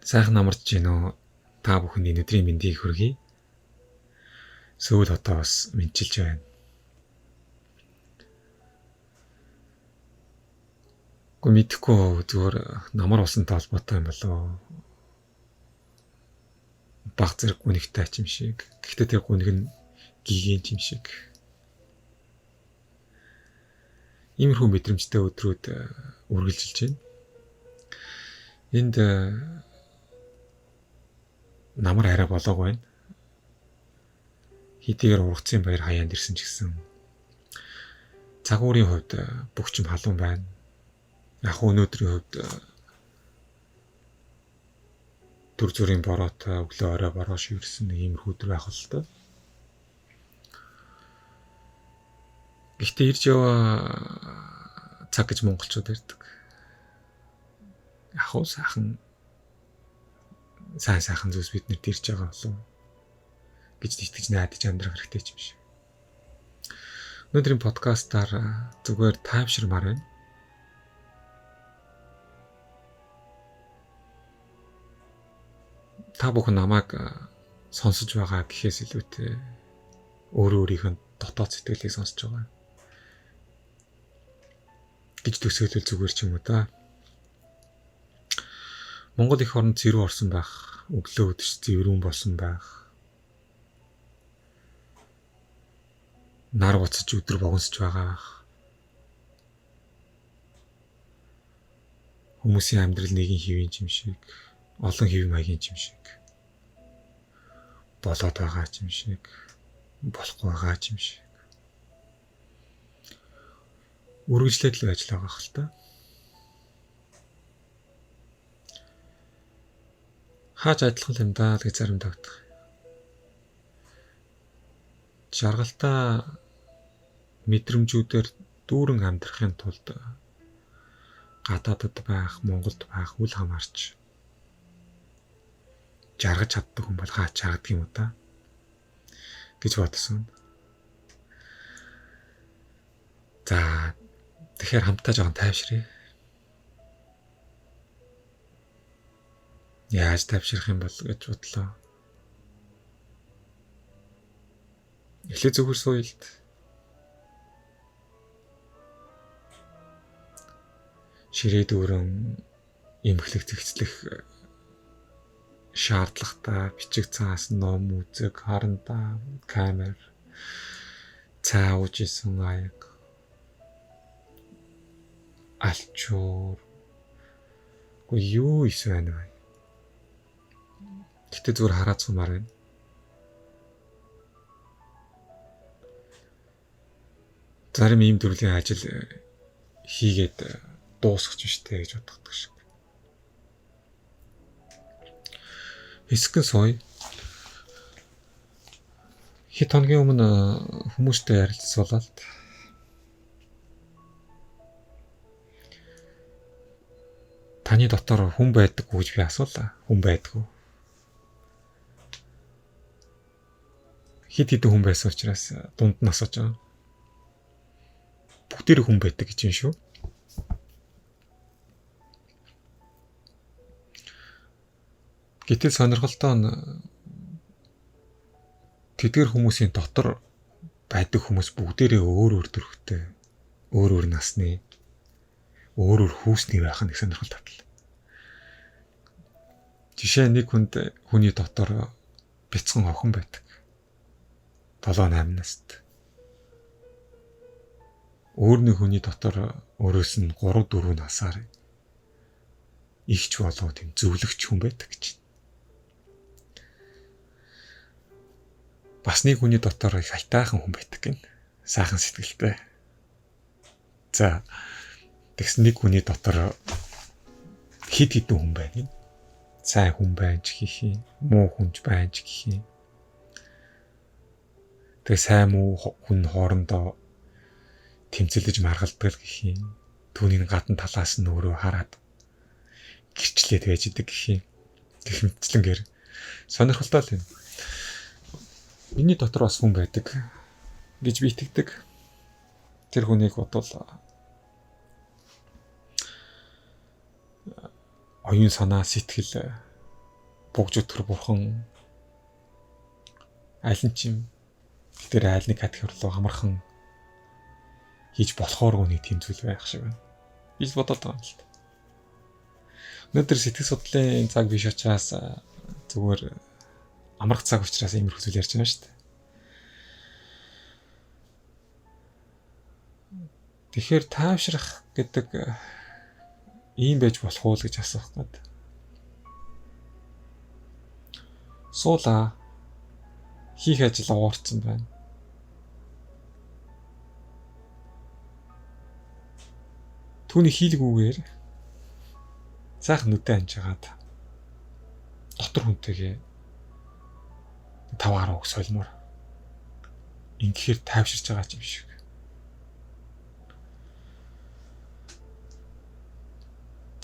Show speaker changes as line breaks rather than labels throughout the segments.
Сайхан амарч гинөө. Та бүхэнд өнөөдрийн мэндийг хүргэе. Сүүл одоо бас мэдчилж байна. Мэдхгүй зүгээр намар усантай холбоотой юм болоо. Баг зэрэг гүнигтэй юм шиг. Гэхдээ тэр гүниг нь гигийн юм шиг. Иймэрхүү мэдрэмжтэй өдрүүд үргэлжилж байна. Энд намар арай болоог байна. Хэдийгээр ургацын баяр хаяанд ирсэн ч гэсэн цагуурийн хувьд бүх юм халуун байна. Яг өнөөдрийн хувьд төр зүрийн бороотой өглөө орой бороо шивэрсэн иймэрхүү өдөр байх л та. Гэхдээ ирж яваа цаг гэж монголчууд ярьдаг. Яг уу сайхан зүйлс биднэрт ирж байгаа болов гэж итгэж найдаж амьдрах хэрэгтэй юм шиг. Өнөөдрийн подкастаар зүгээр тайвширмаар байна. Та бүхэн намайг сонсож байгаа гэхээс илүүтэй өөрийнхөө дотоод сэтгэлийг сонсож байгаа гэж төсөөлөл зүгээр ч юм уу та. Монгол их оронд зөрүү орсон байх, өглөө өдөж зэврүүн болсон байх. Нар буцаж өдөр богиносч байгаа байх. Хүмүүсийн амьдрал нэгэн хэвийн юм шиг, олон хэв маягийн юм шиг. Болоод байгаа юм шиг, болохгүй байгаа юм шиг. Үргэлжлээд л байж байгаа хэл та. Хааж адилхан юм даа гэж зарим тагтах. Жаргалтай мэдрэмжүүдээр дүүрэн амьдрахын тулд гадаадд байх, Монголд байх үл хамаарч жаргаж чаддаг хүн бол хаач жаргадаг юм уу та гэж бодсон. За тэгэхээр хамтаа жоохон тайвширъя. Яаж тайвширах юм бол гэж бодлоо. Эхлээд зүгээр сууя л. Ширээ дүүрэн эмхлэх зэгцлэх шаардлагатай бичиг цаас ном үзэг харандаа камер цаа уужсэн аяг алчуур юу ийсэн вэ? Гэтэ зүгээр хараад сумаар байна. Зарим ийм төрлийн ажил хийгээд дуусгах штэ гэж боддог шиг. Хэсгэн сууя. Хэд хоногийн өмнө хүмүүстэй ярилцсуулаад таны дотор хүн байдаг уу гэж би асуулаа. Хүн байдгүй. Хэд хэдэн хүн байсан учраас дунд нь асууж байгаа. Бүгдээр хүн байдаг гэж юм шүү. Гэтэл сонирхолтой нь тэдгэр хүмүүсийн дотор байдаг хүмүүс бүгдээрээ өөр төрхтэй, өөр насны, өөр хүүсний байх нь их сонирхолтой тал. Жишээ нэг хүний дотор бяцхан охин байдаг. 7-8 настай. Өөр нэг хүний дотор өөрөөс нь 3-4 насаар ихч болоо тийм зөвлөгч хүн байдаг гэж. Бас нэг хүний дотор их хайтайхан хүн байдаг гин. Сайхан сэтгэлтэй. За тэгс нэг хүний дотор хид хідэн хүн байна. Сайн хүн байж гэх юм, муу хүнч байж гэх юм. Тэгээ сайн муу хүн хоорондоо тэмцэлж маргалдаг гэх юм. Түүний гадна талаас нь өөрөө хараад гэрчлээд байж идэг гэх юм. Гэх мэтчлэнгээр сонирхолтой л юм. Миний дотор бас хүн байдаг гэж би итгэдэг. Тэр хүнийг бодвол оюун санаа сэтгэл Богж өтгөр бурхан аль нь ч юм тэр айл нэг категори руу хамархан хийж болохоор үний тийм зүйл байх шиг байна. Би л бодоод байгаа юм л та. Өнөөдөр сэтгэл судлалын цаг биш учраас зүгээр амрах цаг учраас иймэрхүү зүйл ярьж байна шүү дээ. Тэгэхээр таавшрах гэдэг ийм байж болох уу гэж асуух гээд. Суула хийх ажил уурцсан байна. Түүний хийлгүүгээр сайхан нүдэ анжгаад дотор хүнтэйгээ 5 10 солимоор ингэхээр тайвширч байгаа юм шиг.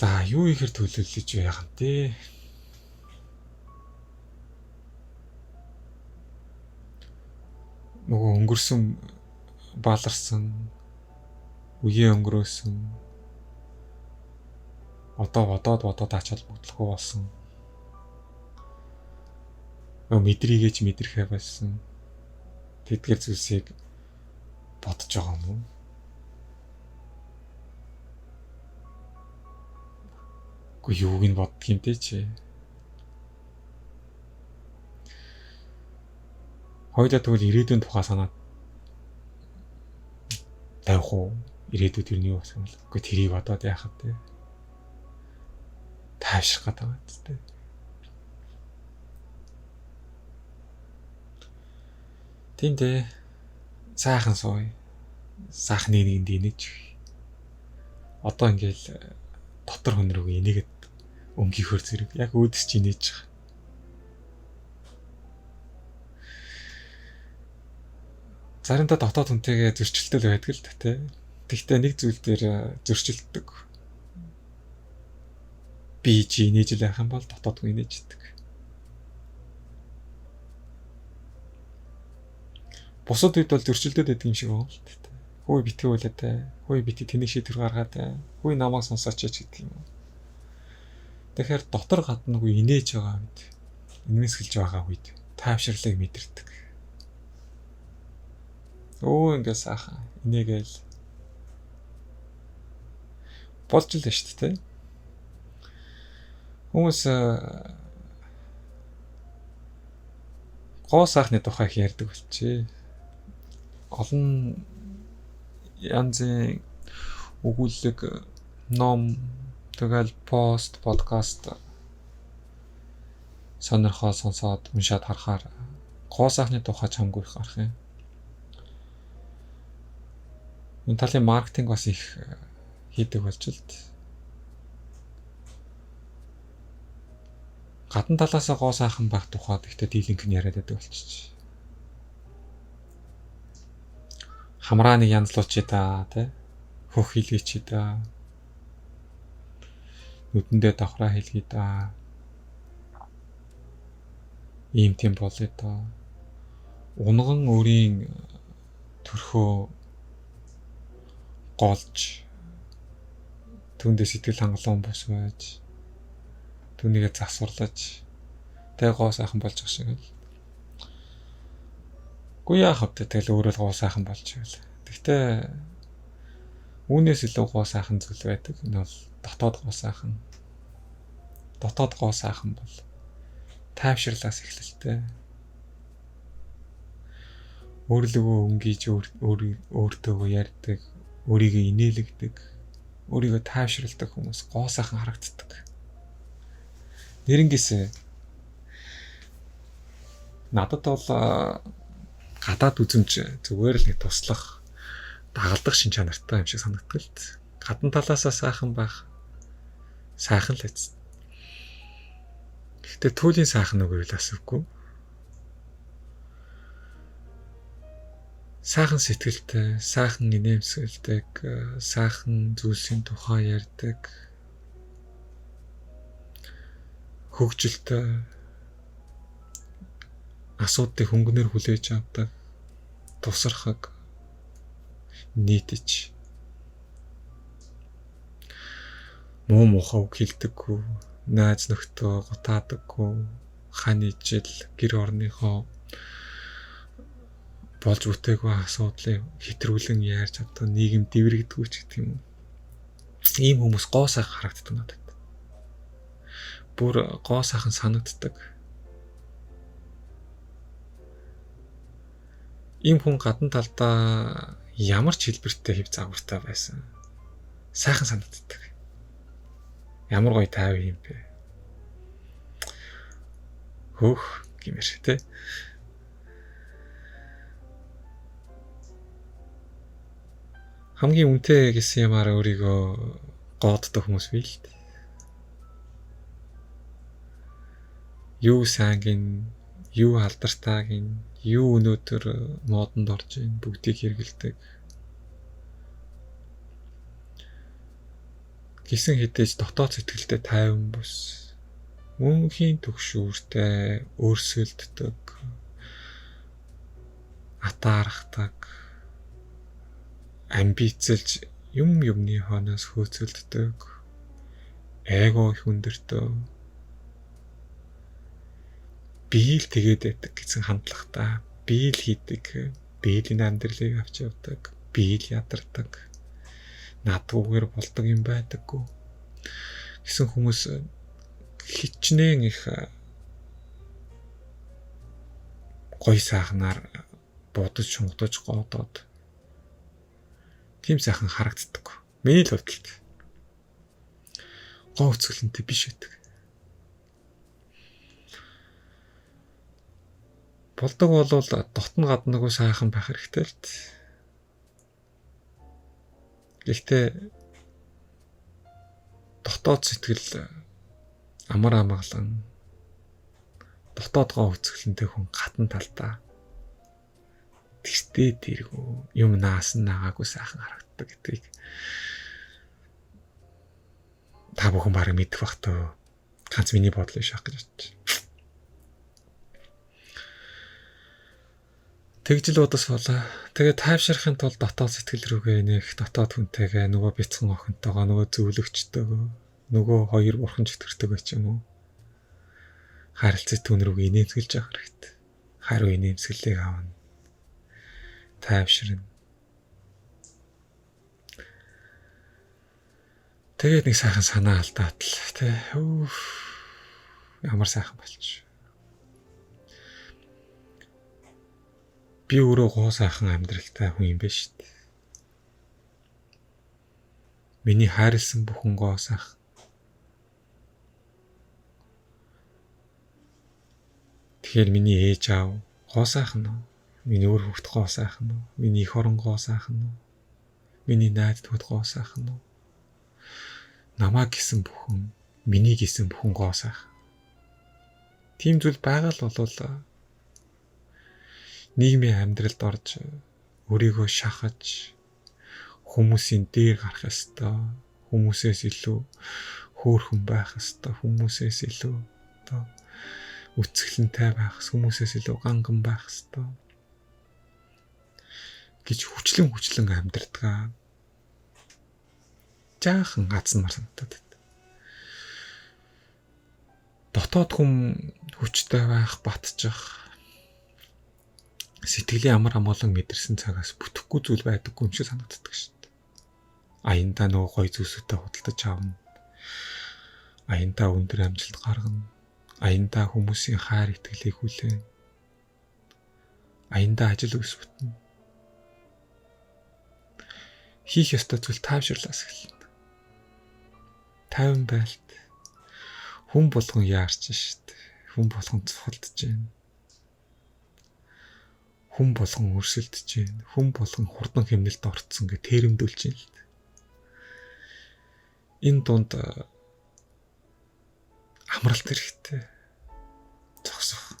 За юу ихэр төлөвлөж байгаа юм те. Нөгөө өнгөрсөн баларсан үеэ өнгөрөөсөн одоо бодоод ач холбогдолгүй болсон. Мэдрийгэж мэдрэхэ болсон. Тэдгээр зүйлсийг бодож байгаа юм уу? Гэхдээ юуг нь боддгийм те чи. Хоёулаа тэгвэл ирээдүйн тухай санаад тавих уу? Ирээдүйд юу нэг болсон бол. Гэхдээ тэрийг бодоод яахад те. Таашрах гэдэг юм те. Тинтээ сайхан сууя. Сайхны нэгэнд инээж. Одоо ингээл дотор хүн рүү инээгээд өнгийнхөр зэрэг яг өөдөс чи инээж байгаа. Заримдаа дотоод хүнтэйгээ зөрчилдөөл байдаг л тэ. Тэгтээ нэг зүйл дээр зөрчилддөг. Би чи инээж л байх юм бол дотоодгүй инээждэг. Бусад үед бол зөрчилдөд байдаг юм шиг байна л тэ. Хөөе битгий үлээтэй. Хөөе бити тэнийг шийдвэр гаргаатай. Хөөе намайг сонсооч гэдэг юм. Тэгэхээр дотор гаднагүй инээж байгаа үед, инэсгэлж байгаа үед тайвширлыг мэдэрдэг. Ингээ сайхан инээгээл болж л байна шүү дээ. Хүмүүс гоо сайхны тухай их ярьдаг болчихээ. Олон янзын өгүүлэг, ном, тэгэл пост, подкаст сонирхол сонсоод уншаад харахаар гоо сайхны тухай чамгүй их гарах юм. Энэ талын маркетинг бас их хийдэг болж л дээ. Гадна талаасаа гоо сайхан байх тухайд ихтэй дийлэнх нь яриад байдаг болчих. Хамрааныг янзлуулчих та тий. Хөх хийлгээч та. Нүдэндээ давхраа хийлгээ та. Ийм тийм болъё та. Унган өөрийн төрхөө голж түүндээ сэтгэл хангалуун бос байж түүнийгээ засварлаж тэг гоо сайхан болж байгаа шиг л. Гүн яах вэ? Тэгэл өөрөө л гоо сайхан болж ивэл. Гэхдээ үүнээс илүү гоо сайхан зүйл байдаг. Энэ бол дотоод гоо сайхан. Дотоод гоо сайхан бол тайвширлаас эхэлэлтэй. Өөрлөгөө өнгийж өөртөөгөө ярьдаг, өөрийгөө инээлгдэг, өөрийгөө тайвширладаг хүмүүс гоо сайхан харагддаг. Нэрэнгээс надад бол гадаад үзэмж зүгээр л нэг туслах, дагалдах шин чанартай юм шиг санагддаг л. Гадна талаасаа сайхан байх сайхан л эц. Гэхдээ түүлийн сайхан үгээр л асуухгүй. Сайхан сэтгэлтэй, сайхан инээмсэглэдэг, сайхан зүйлсийн тухай ярьдаг, хөгжилтэй, асуудыг хөнгөнөр хүлээж авдаг, тусархаг, нийтэж, муу мухаа үг хэлдэггүй, найз нөхдөө гутаадаггүй, хань ижил гэр орныхоо болж бүтээгүй асуудлыг хэтрүүлэн яарч одоо нийгэм дэврэгдэггүй ч гэдэг юм. Ийм хүмүүс гоо сайхан харагддаг надад. Бүр гоо сайхан санагддаг. Ийм хүн гадна талдаа ямар ч хэлбэртэй хэв загвартай байсан. Сайхан санагддаг. Ямар гоё тайв юм бэ. Хөөх гэмээр тэ. Хамгийн үнэтэй гэсэн юмараа өөрийгөө гооддог хүмүүс бий л дээ. Юу сайнгийн, юу алдартай, юу өнөөдөр модонд орж ийн бүгдийг хэрэгэлдэг. Гисэн хэдэж дотоод сэтгэлдээ тайван бус. Мөнхийн төгшүүртэй өөрсөлддөг. Атаархдаг. Амбицэлж юмны хойноос хөөцөлддөг. Эго их өндөртөө. Би л тэгээд байдаг гэсэн хандлагатай. Би л хийдэг. Би л энэ амьдралыг авч явдаг. Би л ядардаг. Надгүйгээр болдог юм байдаггүй. Гэсэн хүмүүс хичнээн их гоё сайхнаар будаж шунгадаж гоодоод тийм сайхан харагддаг. Миний л хувьд гоо өцгөлөнтэй биш байдаг. Болдог бол дотн гаднагүй сайхан байх хэрэгтэй л дээ. Гэхдээ дотоод сэтгэл амар амгалан дотоод гоо өцгөлөнтэй хүн гадна талдаа тэртээ тэргүү юм наасан наагаагүй сайхан харагддаг гэдгийг та бүхэн барыг мэдэх бах тоо. Ганц миний бодол биш ах гэж бодчих. Тэгжил удасвалаа. Тэгээд тайвширахын тулд дотоод сэтгэл рүүгээ нэх дотоод хүнтэйгээ нөгөө бяцхан охинтойгоо нөгөө зөвлөгчтэйгөө нөгөө хоёр бурхан чөтгөртэйгөө ч юм уу харилцаж түн рүүгээ инээмсэглэж явах хэрэгтэй. Хариу инээмсэглэлийг авна. Тайвширна. Тэгээд нэг сайхан санаа алдаад л тий. Ямар сайхан болчих. Би өөрөө гоо сайхан амьдралтай хүн юм биш үү? Миний хайрлсан бүхэн гоо сайхан. Тэгэхээр миний ээж аав гоо сайхан уу? Миний өөр хүүхд гоо сайхан уу? Миний эх орон гоо сайхан уу? Миний найз нөхөд гоо сайхан уу? Намаа гисэн бүхэн, миний гисэн бүхэн гоо сайхан. Тийм зүйл байгаа л болоо нийгмийн амьдралд орж өөрийгөө шахаж хүмүүсийн дээр гарах ёстой, хүмүүсээс илүү хөөрхөн байх ёстой, хүмүүсээс илүү одоо үцгэлэнтэй байх, хүмүүсээс илүү ганган байх ёстой гэж хүчлэн амьдрдаг. Жаахан газнаар санагдаад байна. Дотоод хүн хүчтэй байх, батчих сэтгэлийн амар амгалан мэдэрсэн цагаас бүтэхгүй зүйл байдаггүй юм шиг санагддаг шүү дээ. Аяндаа нөгөө гоё зүйлсүүдээ худалдаж авна. Аяндаа өндөр амжилт гаргана. Аяндаа хүмүүсийн хайр итгэлийг хүлээн. Аяндаа ажил үйлс бүтнэ. Хийх ёстой зүйл тайвширлаас эхэлнэ. Тайван байлт. Хүн болгон яарч шүү дээ. Хүн болгон цухалдаж байна. Хүн болгон өрсөлдөж байна. Хүн болгон хурдан хэмнэлд орцсон гэж тэрэмдүүлж байна л дээ. Энэ дунд амралт хэрэгтэй. Зогсох.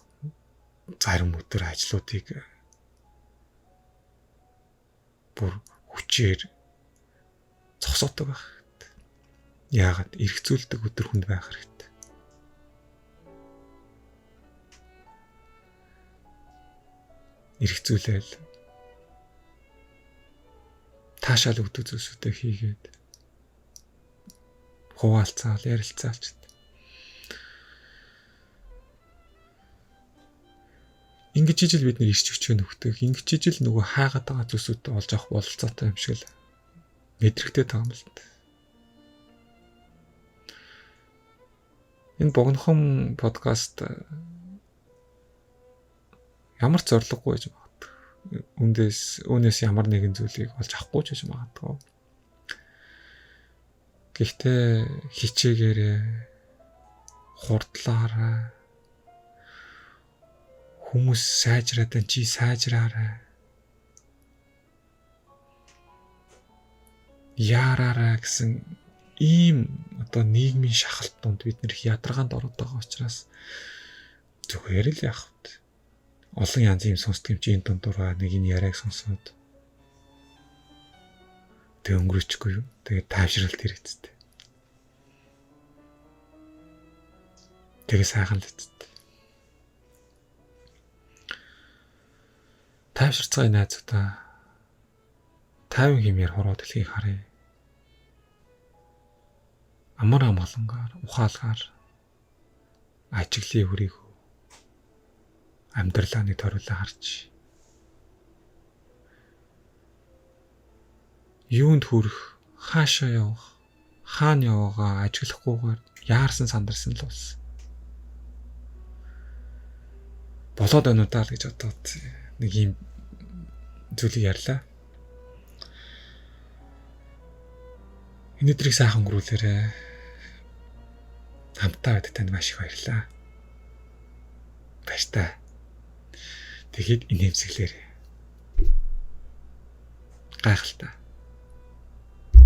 Зарим өдөр ажлуудыг бүр хүчээр зогсоодог байх хэрэгтэй. Яагаад эргцүүлдэг өдөр хүнд байх хэрэгтэй. Эргцүүлээл таашаал өгдөг зүйлсүүдээ хийгээд хуваалцаал ярилцаалч. Ингэж ижил бид нэр ирч өчгөө нөхдөг. Ингэж ижил нөгөө хайгаад байгаа зүйлсүүдээ олж авах бололцоотой юм шиг л мэдрэгдээд байгаа юм л та. Энэ богинохон подкаст ямар ч зориггүй байж магадгүй. Үүнээс ямар нэгэн зүйлийг олж авахгүй ч гэж магадгүй. Гэхдээ хичээгээрээ хурдлаарай. Хүмүүс сайжраад чи сайжраарай. Яараарай гэсэн ийм одоо нийгмийн шахалт донд бид нэр ядаргаанд ороод байгаа учраас зүгээр л яах вэ? Олон янзын юм сонсдог юм чи энэ дундуур нэг энэ яриаг сонсоод тэг өнгөрөөчгүй юу? Тэгээд тайвшралт хэрэгцтэй. Тэгээ сайхан л хэвчээ. Тайвширцгаая найзуудаа. 50 хэмээр хороо дэлхийг харъя. Амар амгалангаар, ухаалгаар ажиглын үрийг амьдралааны ториулаа харж юунд хүрэх, хаашаа явах, хаана яваагаа ажиглахгүйгээр яарсан сандарсан л болсон. Болоод байна уу даа л гэж бодоод нэг юм зүйлийг ярьлаа. Энэ өдрийг сайхан өнгөрүүлээрэй. Хамтаа байдаг танд маш их баярлалаа. Баяртай. Тэгэхэд инээмсэглээрэй. Гайхалтай.